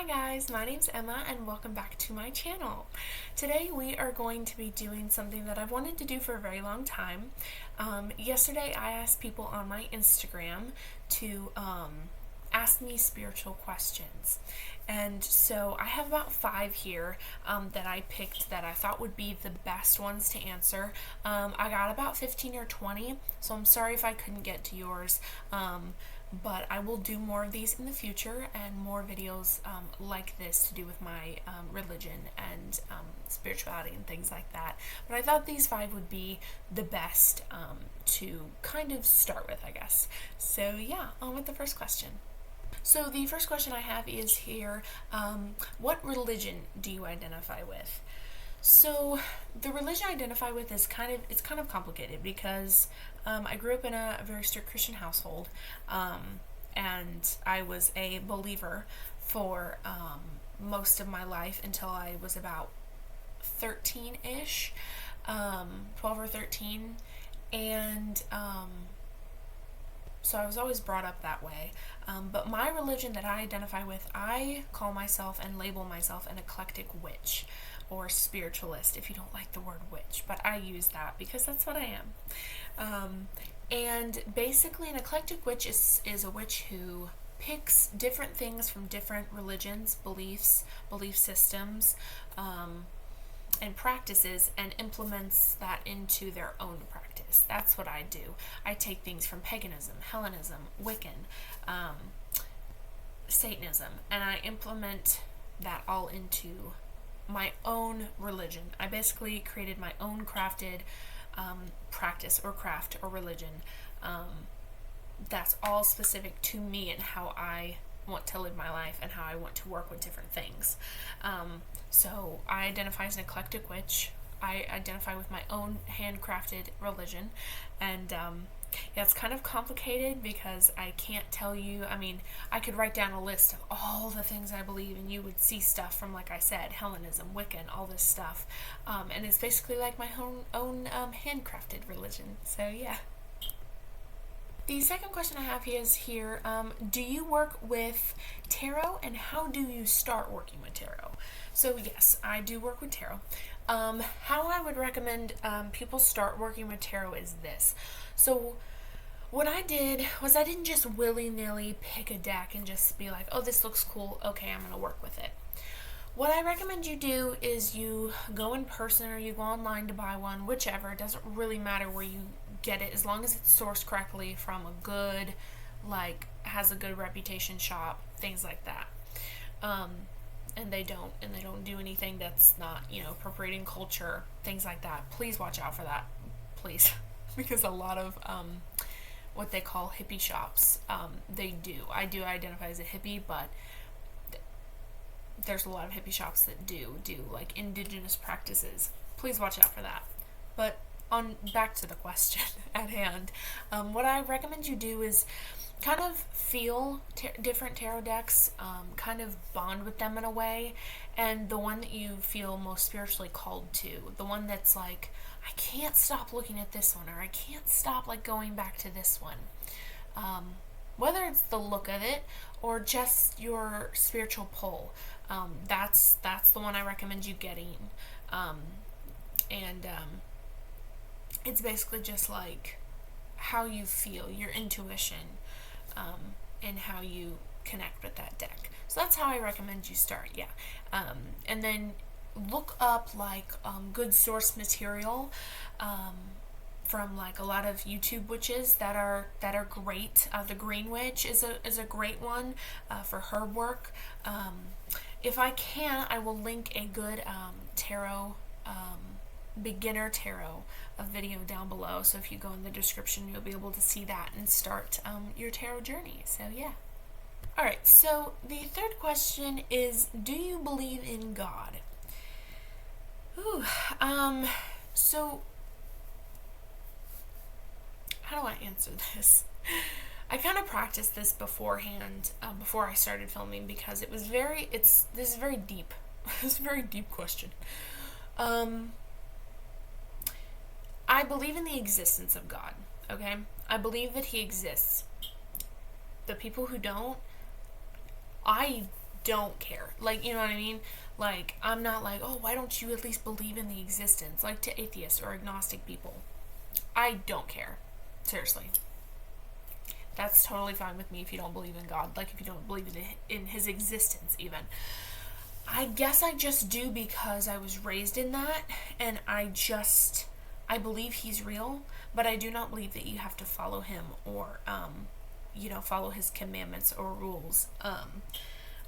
guys, my name's Emma and welcome back to my channel. Today we are going to be doing something that I've wanted to do for a very long time. Yesterday I asked people on my Instagram to ask me spiritual questions. And so I have about 5 here that I picked that I thought would be the best ones to answer. I got about 15 or 20, so I'm sorry if I couldn't get to yours. But I will do more of these in the future and more videos like this to do with my religion and spirituality and things like that. But I thought these 5 would be the best to kind of start with, I guess. So yeah, on with the first question. So the first question I have is here, what religion do you identify with? So the religion I identify with is kind of complicated because I grew up in a very strict Christian household, and I was a believer for most of my life until I was about 13-ish, 12 or 13, and so I was always brought up that way. But my religion that I identify with, I call myself and label myself an eclectic witch or spiritualist, if you don't like the word witch, but I use that because that's what I am. And basically an eclectic witch is a witch who picks different things from different religions, beliefs, belief systems, and practices and implements that into their own practice. That's what I do. I take things from paganism, Hellenism, Wiccan, Satanism, and I implement that all into my own religion. I basically created my own crafted practice or craft or religion that's all specific to me and how I want to live my life and how I want to work with different things. So I identify as an eclectic witch. I identify with my own handcrafted religion, and yeah, it's kind of complicated because I can't tell you. I mean, I could write down a list of all the things I believe, and you would see stuff from, like I said, Hellenism, Wiccan, all this stuff, and it's basically like my own handcrafted religion. So yeah. The second question I have here, do you work with tarot, and how do you start working with tarot? So yes, I do work with tarot. How I would recommend people start working with tarot is this. So what I did was I didn't just willy-nilly pick a deck and just be like, oh, this looks cool, okay, I'm going to work with it. What I recommend you do is you go in person or you go online to buy one, whichever. It doesn't really matter where you get it, as long as it's sourced correctly from a good, has a good reputation shop, things like that. And they don't do anything that's not, appropriating culture, things like that. Please watch out for that, please, because a lot of what they call hippie shops, they do. I do identify as a hippie, but there's a lot of hippie shops that do like indigenous practices. Please watch out for that. But back to the question at hand, what I recommend you do is kind of feel different tarot decks, kind of bond with them in a way, and the one that you feel most spiritually called to, the one that's like, I can't stop looking at this one, or I can't stop going back to this one. Whether it's the look of it or just your spiritual pull, that's the one I recommend you getting. It's basically just like how you feel, your intuition, and how you connect with that deck. So that's how I recommend you start, yeah. And then look up good source material from a lot of YouTube witches that are great. The Green Witch is a great one for her work. If I can, I will link a good tarot, beginner tarot, a video down below. So if you go in the description, you'll be able to see that and start your tarot journey. So yeah. Alright, so the third question is, do you believe in God? Ooh, so how do I answer this? I kind of practiced this beforehand, before I started filming, because this is very deep. It's a very deep question. I believe in the existence of God, okay? I believe that he exists. The people who don't, I don't care. Like, you know what I mean? Like, I'm not like, oh, why don't you at least believe in the existence? Like to atheists or agnostic people. I don't care. Seriously. That's totally fine with me if you don't believe in God. Like, if you don't believe in his existence, even. I guess I just do because I was raised in that, and I believe he's real, but I do not believe that you have to follow him or, follow his commandments or rules,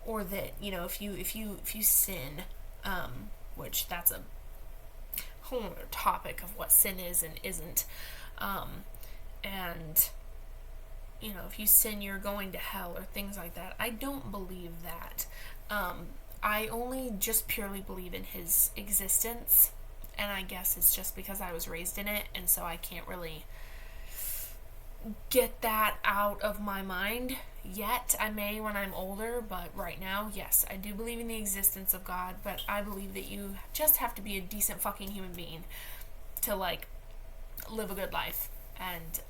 or that, if you sin, which that's a whole other topic of what sin is and isn't, and if you sin, you're going to hell or things like that. I don't believe that. I only just purely believe in his existence, and I guess it's just because I was raised in it, and so I can't really get that out of my mind yet. I may when I'm older, but right now, yes, I do believe in the existence of God, but I believe that you just have to be a decent fucking human being to, like, live a good life and,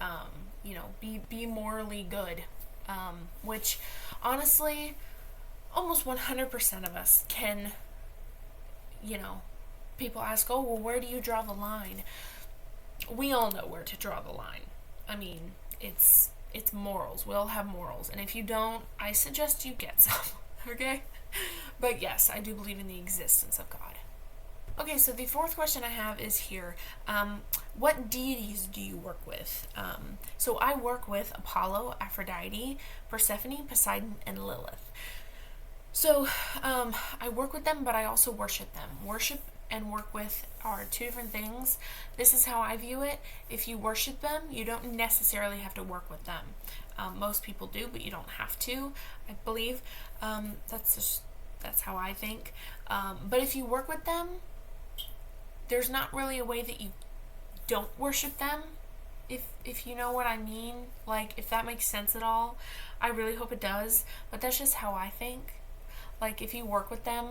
be morally good, which, honestly, almost 100% of us can, people ask, oh, well, where do you draw the line? We all know where to draw the line. I mean, it's morals. We all have morals. And if you don't, I suggest you get some, okay? But yes, I do believe in the existence of God. Okay, so the fourth question I have is here. What deities do you work with? So I work with Apollo, Aphrodite, Persephone, Poseidon, and Lilith. So I work with them, but I also worship them. Worship and work with are two different things. This is how I view it. If you worship them, you don't necessarily have to work with them. Most people do, but you don't have to, I believe. That's how I think. But if you work with them, there's not really a way that you don't worship them, if you know what I mean. Like, if that makes sense at all. I really hope it does, but that's just how I think. Like, if you work with them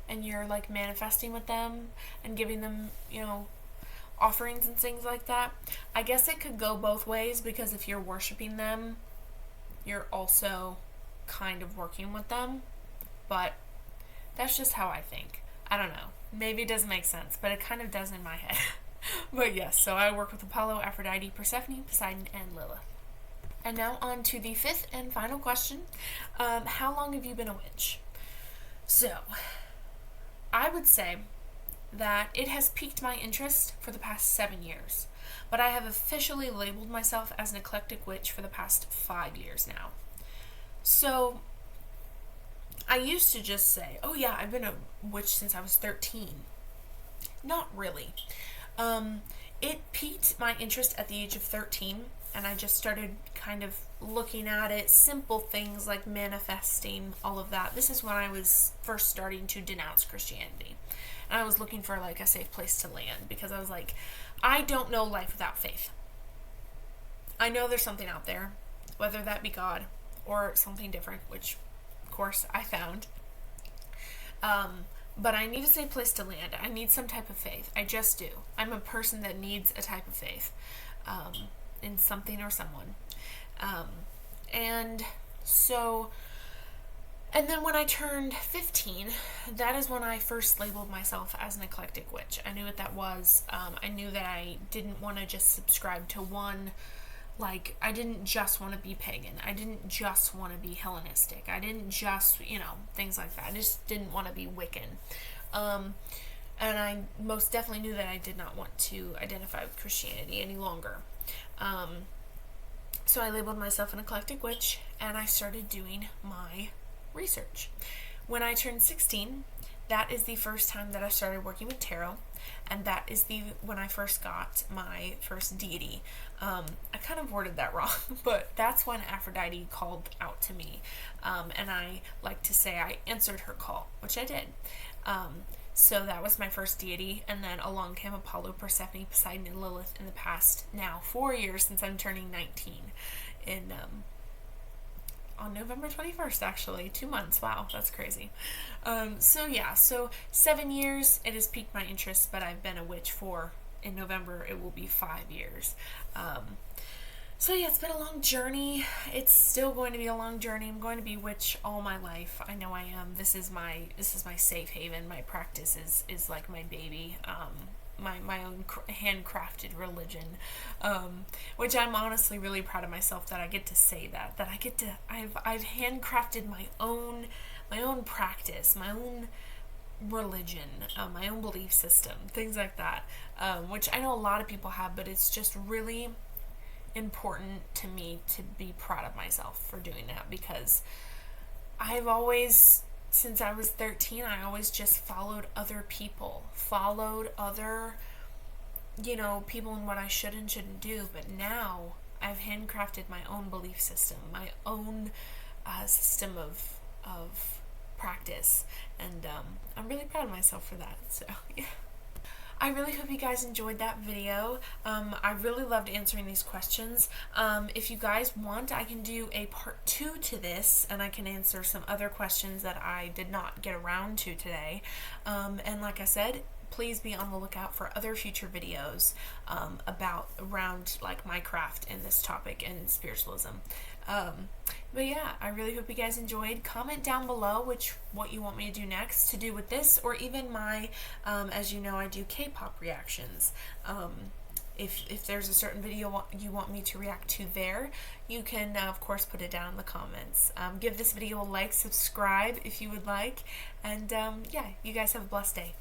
and you're, like, manifesting with them and giving them, offerings and things like that, I guess it could go both ways, because if you're worshiping them, you're also kind of working with them. But that's just how I think. I don't know. Maybe it doesn't make sense, but it kind of does in my head. But yes, so I work with Apollo, Aphrodite, Persephone, Poseidon, and Lilith. And now on to the fifth and final question. How long have you been a witch? So, I would say that it has piqued my interest for the past 7 years, but I have officially labeled myself as an eclectic witch for the past 5 years now. So, I used to just say, oh yeah, I've been a witch since I was 13. Not really. It piqued my interest at the age of 13, and I just started kind of looking at it, simple things like manifesting, all of that. This is when I was first starting to denounce Christianity, and I was looking for, like, a safe place to land, because I was like, I don't know life without faith. I know there's something out there, whether that be God or something different, which, of course, I found. But I need a safe place to land. I need some type of faith. I just do. I'm a person that needs a type of faith in something or someone. And then when I turned 15, that is when I first labeled myself as an eclectic witch. I knew what that was. I knew that I didn't want to just subscribe to one. Like, I didn't just want to be pagan. I didn't just want to be Hellenistic. I didn't just, things like that. I just didn't want to be Wiccan. And I most definitely knew that I did not want to identify with Christianity any longer. So I labeled myself an eclectic witch, and I started doing my research. When I turned 16, that is the first time that I started working with tarot, and that is when I first got my first deity. I kind of worded that wrong, but that's when Aphrodite called out to me, and I like to say I answered her call, which I did. So that was my first deity, and then along came Apollo, Persephone, Poseidon, and Lilith in the past now 4 years, since I'm turning 19 on November 21st, actually. 2 months. Wow, that's crazy. So 7 years, it has piqued my interest, but I've been a witch in November, it will be 5 years. So yeah, it's been a long journey. It's still going to be a long journey. I'm going to be witch all my life. I know I am. This is my safe haven. My practice is like my baby. My own handcrafted religion, which I'm honestly really proud of myself that I get to say that I've handcrafted my own practice, my own religion, my own belief system, things like that, which I know a lot of people have, but it's just really important to me to be proud of myself for doing that, because I've always, since I was 13, I always just followed other people, followed other, people in what I should and shouldn't do. But now I've handcrafted my own belief system, my own system of practice, and I'm really proud of myself for that. So, yeah. I really hope you guys enjoyed that video. I really loved answering these questions. If you guys want, I can do a part 2 to this, and I can answer some other questions that I did not get around to today. And like I said, please be on the lookout for other future videos around like my craft and this topic and spiritualism. But yeah, I really hope you guys enjoyed. Comment down below what you want me to do next to do with this, or even my, as you know, I do K-pop reactions. If there's a certain video you want me to react to there, you can, of course, put it down in the comments. Give this video a like, subscribe if you would like, and yeah, you guys have a blessed day.